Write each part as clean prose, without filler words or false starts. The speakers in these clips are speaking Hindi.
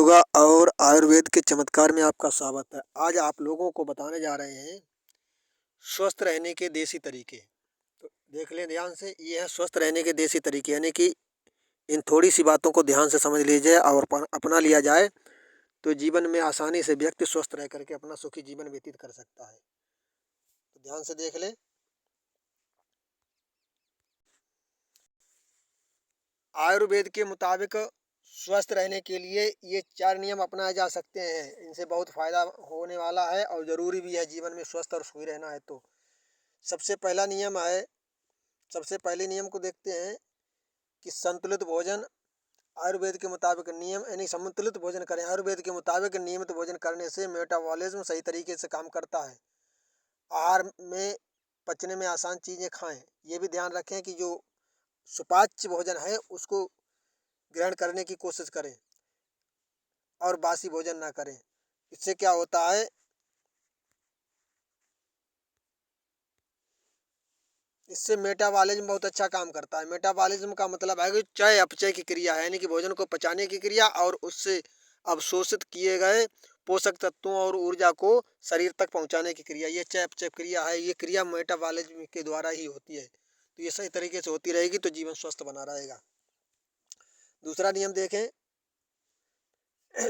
योगा और आयुर्वेद के चमत्कार में आपका स्वागत है। आज आप लोगों को बताने जा रहे हैं स्वस्थ रहने के देसी तरीके। तो देख लें ध्यान से, ये है स्वस्थ रहने के देसी तरीके, यानी कि इन थोड़ी सी बातों को ध्यान से समझ लीजिए और अपना लिया जाए तो जीवन में आसानी से व्यक्ति स्वस्थ रह करके अपना सुखी जीवन व्यतीत कर सकता है। तो ध्यान से देख लें। आयुर्वेद के मुताबिक स्वस्थ रहने के लिए ये 4 नियम अपनाए जा सकते हैं। इनसे बहुत फ़ायदा होने वाला है और ज़रूरी भी है जीवन में स्वस्थ और सुखी रहना है तो। सबसे पहला नियम है, सबसे पहले नियम को देखते हैं कि संतुलित भोजन। आयुर्वेद के मुताबिक नियम यानी संतुलित भोजन करें। आयुर्वेद के मुताबिक नियमित भोजन करने से मेटाबॉलिज्म सही तरीके से काम करता है। आहार में पचने में आसान चीज़ें खाएं। ये भी ध्यान रखें कि जो सुपाच्य भोजन है उसको ग्रहण करने की कोशिश करें और बासी भोजन ना करें। इससे क्या होता है, इससे मेटाबॉलिज्म बहुत अच्छा काम करता है। मेटाबॉलिज्म का मतलब है कि चय अपचय की क्रिया है, यानी कि भोजन को पचाने की क्रिया और उससे अवशोषित किए गए पोषक तत्वों और ऊर्जा को शरीर तक पहुंचाने की क्रिया, ये चय अपचय क्रिया है। ये क्रिया मेटाबॉलिज्म के द्वारा ही होती है। तो ये सही तरीके से होती रहेगी तो जीवन स्वस्थ बना रहेगा। दूसरा नियम देखें,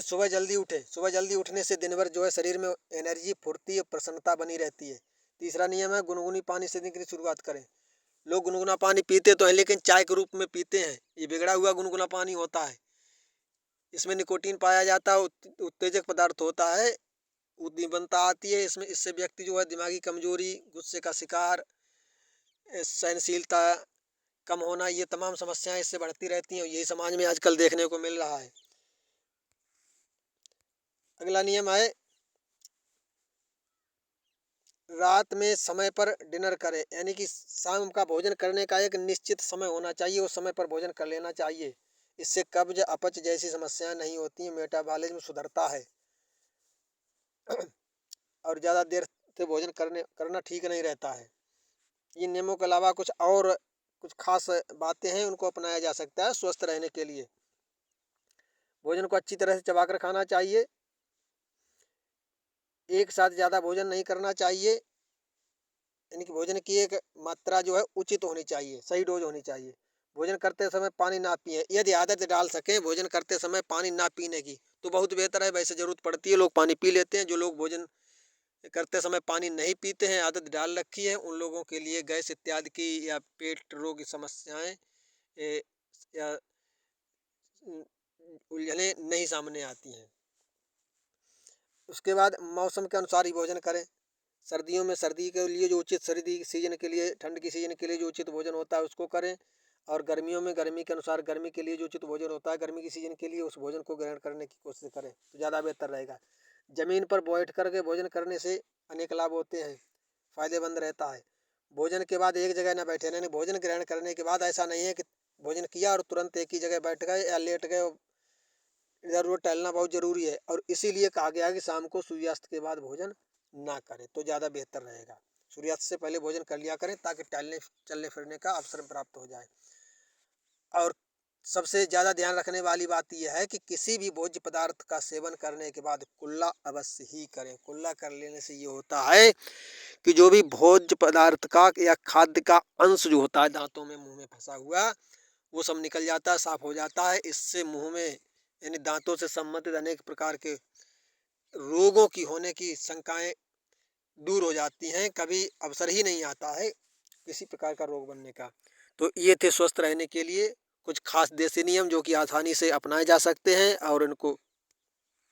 सुबह जल्दी उठें। सुबह जल्दी उठने से दिन भर जो है शरीर में एनर्जी, फुर्ती और प्रसन्नता बनी रहती है। तीसरा नियम है, गुनगुनी पानी से दिन की शुरुआत करें। लोग गुनगुना पानी पीते तो हैं लेकिन चाय के रूप में पीते हैं। ये बिगड़ा हुआ गुनगुना पानी होता है। इसमें निकोटीन पाया जाता है, उत्तेजक पदार्थ होता है, उद्दीपनता आती है इसमें। इससे व्यक्ति जो है दिमागी कमजोरी, गुस्से का शिकार, सहनशीलता कम होना, ये तमाम समस्याएं इससे बढ़ती रहती हैं और यही समाज में आजकल देखने को मिल रहा है। अगला नियम है, रात में समय पर डिनर करें, यानी कि शाम का भोजन करने का एक निश्चित समय होना चाहिए, उस समय पर भोजन कर लेना चाहिए। इससे कब्ज, अपच जैसी समस्याएं नहीं होती, मेटाबॉलिज्म सुधरता है और ज़्यादा देर से भोजन करना ठीक नहीं रहता है। इन नियमों के अलावा कुछ खास बातें हैं, उनको अपनाया जा सकता है स्वस्थ रहने के लिए। भोजन को अच्छी तरह से चबाकर खाना चाहिए। एक साथ ज़्यादा भोजन नहीं करना चाहिए, यानी कि भोजन की एक मात्रा जो है उचित होनी चाहिए, सही डोज होनी चाहिए। भोजन करते समय पानी ना पिएं। यदि आदत डाल सकें भोजन करते समय पानी ना पीने की तो बहुत बेहतर है। वैसे ज़रूरत पड़ती है, लोग पानी पी लेते हैं। जो लोग भोजन करते समय पानी नहीं पीते हैं, आदत डाल रखी है, उन लोगों के लिए गैस इत्यादि की या पेट रोग की समस्याएं या उलझनें नहीं सामने आती हैं। उसके बाद मौसम के अनुसार ही भोजन करें। सर्दियों में सर्दी के लिए जो उचित, सर्दी सीजन के लिए, ठंड की सीजन के लिए जो उचित भोजन होता है उसको करें, और गर्मियों में गर्मी के अनुसार, गर्मी के लिए जो उचित भोजन होता है गर्मी की सीजन के लिए, उस भोजन को ग्रहण करने की कोशिश करें तो ज़्यादा बेहतर रहेगा। ज़मीन पर बैठ करके भोजन करने से अनेक लाभ होते हैं, फ़ायदेमंद रहता है। भोजन के बाद एक जगह न बैठे, यानी भोजन ग्रहण करने के बाद ऐसा नहीं है कि भोजन किया और तुरंत एक ही जगह बैठ गए या लेट गए। इधर उधर टहलना बहुत ज़रूरी है और इसीलिए कहा गया है कि शाम को सूर्यास्त के बाद भोजन ना करें तो ज़्यादा बेहतर रहेगा। सूर्यास्त से पहले भोजन कर लिया करें ताकि टहलने चलने फिरने का अवसर प्राप्त हो जाए। और सबसे ज़्यादा ध्यान रखने वाली बात यह है कि किसी भी भोज्य पदार्थ का सेवन करने के बाद कुल्ला अवश्य ही करें। कुल्ला कर लेने से ये होता है कि जो भी भोज्य पदार्थ का या खाद्य का अंश जो होता है दांतों में, मुंह में फंसा हुआ, वो सब निकल जाता है, साफ हो जाता है। इससे मुंह में यानी दांतों से संबंधित अनेक प्रकार के रोगों की होने की शंकाएं दूर हो जाती हैं। कभी अवसर ही नहीं आता है किसी प्रकार का रोग बनने का। तो ये थे स्वस्थ रहने के लिए कुछ खास देसी नियम जो कि आसानी से अपनाए जा सकते हैं और इनको